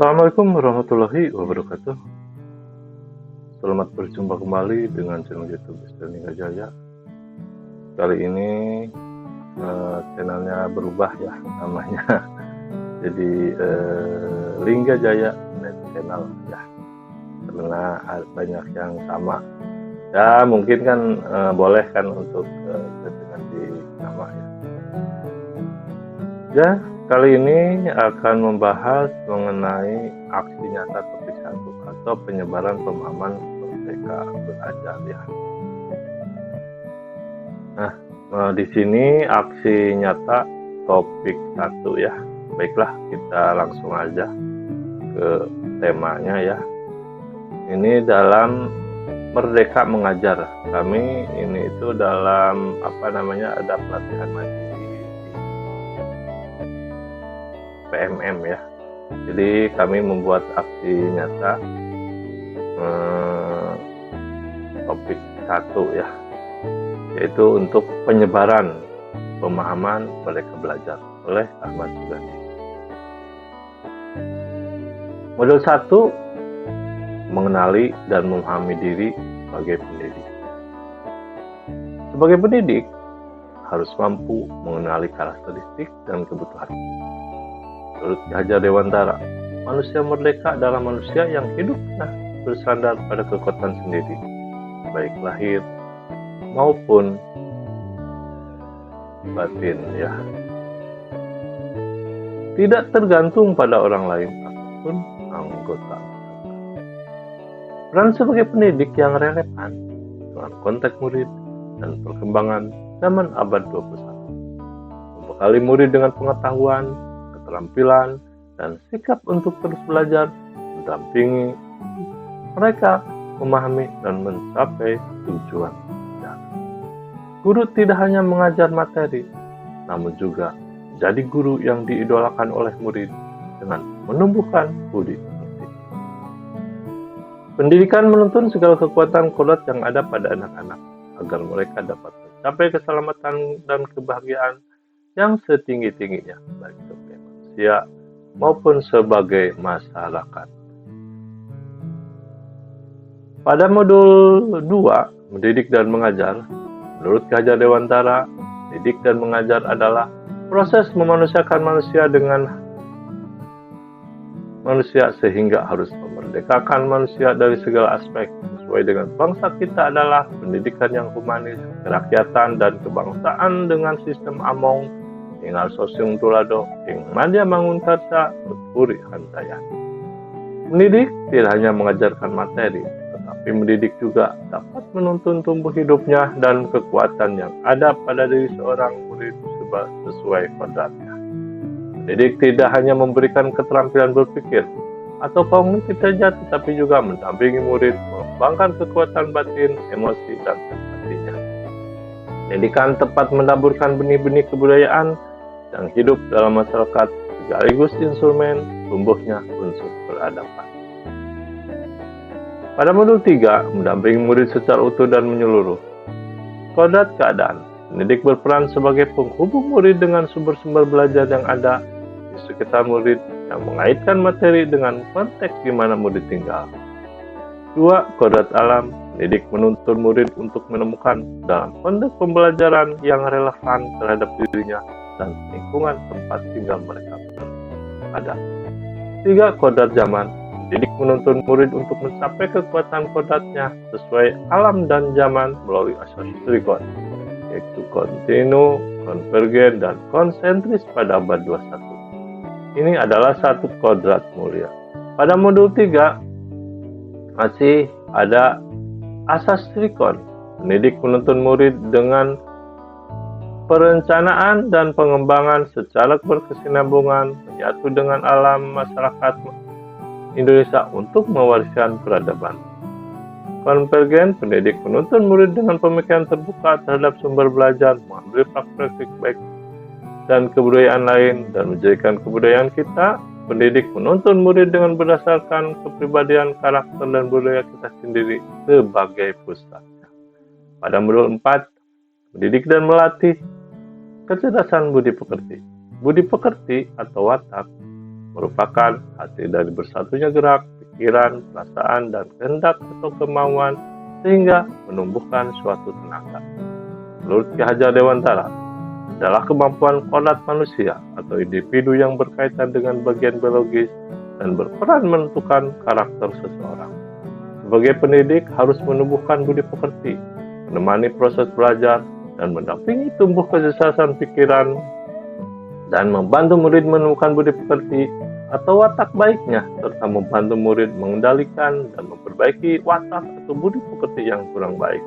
Assalamualaikum warahmatullahi wabarakatuh. Selamat berjumpa kembali dengan channel YouTube Mr. Lingga Jaya. Kali ini channelnya berubah ya namanya. Jadi Lingga Jaya Net Channel ya. Karena banyak yang sama. Ya mungkin kan boleh kan untuk ganti nama ya. Ya, kali ini akan membahas mengenai aksi nyata topik 1 atau penyebaran pemahaman merdeka belajar ya. Nah, di sini aksi nyata topik 1 ya. Baiklah, kita langsung aja ke temanya ya. Ini dalam Merdeka Mengajar. Kami ini itu dalam ada pelatihan mandiri PMM ya. Jadi kami membuat aksi nyata topik 1 ya, yaitu untuk penyebaran pemahaman Merdeka Belajar oleh Ahmad Sugandi. Modul 1, mengenali dan memahami diri sebagai pendidik. Sebagai pendidik harus mampu mengenali karakteristik dan kebutuhan. Menurut Ki Hajar Dewantara, manusia merdeka adalah manusia yang hidupnya bersandar pada kekuatan sendiri, baik lahir maupun batin ya. Tidak tergantung pada orang lain ataupun anggota. Peran sebagai pendidik yang relevan dengan konteks murid dan perkembangan zaman abad 21. Membekali murid dengan pengetahuan, keterampilan, dan sikap untuk terus belajar, mendampingi mereka memahami dan mencapai tujuan. Guru tidak hanya mengajar materi, namun juga jadi guru yang diidolakan oleh murid dengan menumbuhkan budi pekerti. Pendidikan menuntun segala kekuatan kodrat yang ada pada anak-anak agar mereka dapat mencapai keselamatan dan kebahagiaan yang setinggi-tingginya, baik sebagai manusia maupun sebagai masyarakat. Pada modul 2, mendidik dan mengajar, menurut Ki Hajar Dewantara, mendidik dan mengajar adalah proses memanusiakan manusia dengan manusia sehingga harus memerdekakan manusia dari segala aspek. Sesuai dengan bangsa kita adalah pendidikan yang humanis, kerakyatan, dan kebangsaan dengan sistem among, tinggal sosiung tulado, ing madya mangun karsa, utpuri hantaya. Mendidik tidak hanya mengajarkan materi, tetapi mendidik juga dapat menuntun tumbuh hidupnya dan kekuatan yang ada pada diri seorang murid sesuai kodratnya. Mendidik tidak hanya memberikan keterampilan berpikir atau kognitif saja, tetapi juga mendampingi murid mengembangkan kekuatan batin, emosi, dan empatinya. Pendidikan tepat menaburkan benih-benih kebudayaan yang hidup dalam masyarakat sekaligus instrumen tumbuhnya unsur peradaban. Pada modul 3, mendampingi murid secara utuh dan menyeluruh. Kodrat keadaan. Pendidik berperan sebagai penghubung murid dengan sumber-sumber belajar yang ada di sekitar murid yang mengaitkan materi dengan konteks di mana murid tinggal. 2. Kodrat alam. Pendidik menuntun murid untuk menemukan dalam konteks pembelajaran yang relevan terhadap dirinya dan lingkungan tempat tinggal mereka berada. 3. Kodrat zaman. Pendidik menuntun murid untuk mencapai kekuatan kodratnya sesuai alam dan zaman melalui asas trikon, yaitu kontinu, konvergen, dan konsentris pada abad 21. Ini adalah satu kodrat mulia. Pada modul 3 masih ada asas trikon. Pendidik menuntun murid dengan perencanaan dan pengembangan secara berkesinambungan menyatu dengan alam masyarakat Indonesia untuk mewariskan peradaban. Konvergen, pendidik menuntun murid dengan pemikiran terbuka terhadap sumber belajar, mengambil praktik baik dan kebudayaan lain, dan menjadikan kebudayaan kita. Pendidik menuntun murid dengan berdasarkan kepribadian, karakter, dan budaya kita sendiri sebagai pusatnya. Pada modul 4, mendidik dan melatih kecerdasan budi pekerti. Budi pekerti atau watak merupakan hasil dari bersatunya gerak, pikiran, perasaan, dan kehendak atau kemauan sehingga menumbuhkan suatu tenaga. Menurut Ki Hajar Dewantara, adalah kemampuan kodrat manusia atau individu yang berkaitan dengan bagian biologis dan berperan menentukan karakter seseorang. Sebagai pendidik harus menumbuhkan budi pekerti, menemani proses belajar, dan mendampingi tumbuh kecerdasan pikiran, dan membantu murid menemukan budi pekerti atau watak baiknya, serta membantu murid mengendalikan dan memperbaiki watak atau budi pekerti yang kurang baik.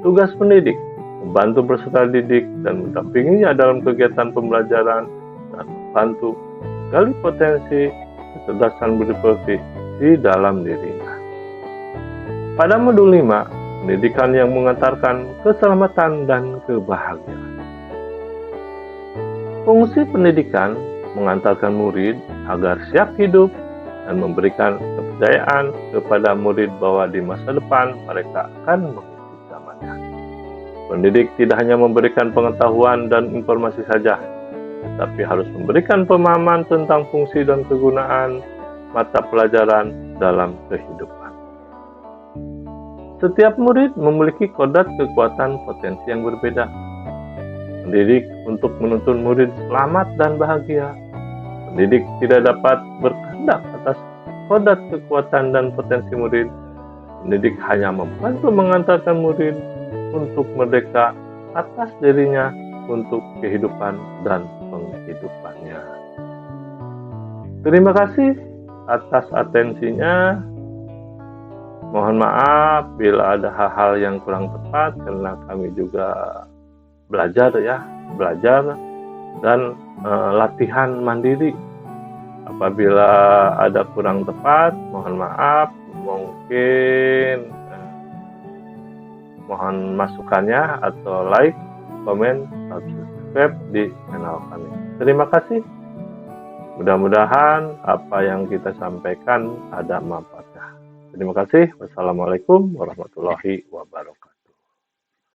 Tugas pendidik membantu peserta didik dan mendampinginya dalam kegiatan pembelajaran dan membantu menggali potensi kecerdasan budi pekerti di dalam dirinya. Pada modul 5, pendidikan yang mengantarkan keselamatan dan kebahagiaan. Fungsi pendidikan mengantarkan murid agar siap hidup dan memberikan kepercayaan kepada murid bahwa di masa depan mereka akan mengikuti zamannya. Pendidik tidak hanya memberikan pengetahuan dan informasi saja, tetapi harus memberikan pemahaman tentang fungsi dan kegunaan mata pelajaran dalam kehidupan. Setiap murid memiliki kodrat kekuatan potensi yang berbeda. Pendidik untuk menuntun murid selamat dan bahagia. Pendidik tidak dapat berkehendak atas kodrat kekuatan dan potensi murid. Pendidik hanya membantu mengantarkan murid untuk merdeka atas dirinya untuk kehidupan dan penghidupannya. Terima kasih atas atensinya. Mohon maaf bila ada hal-hal yang kurang tepat karena kami juga belajar dan latihan mandiri. Apabila ada kurang tepat, mohon maaf, mungkin mohon masukannya atau like, komen, subscribe di channel kami. Terima kasih. Mudah-mudahan apa yang kita sampaikan ada manfaatnya. Terima kasih. Wassalamualaikum warahmatullahi wabarakatuh.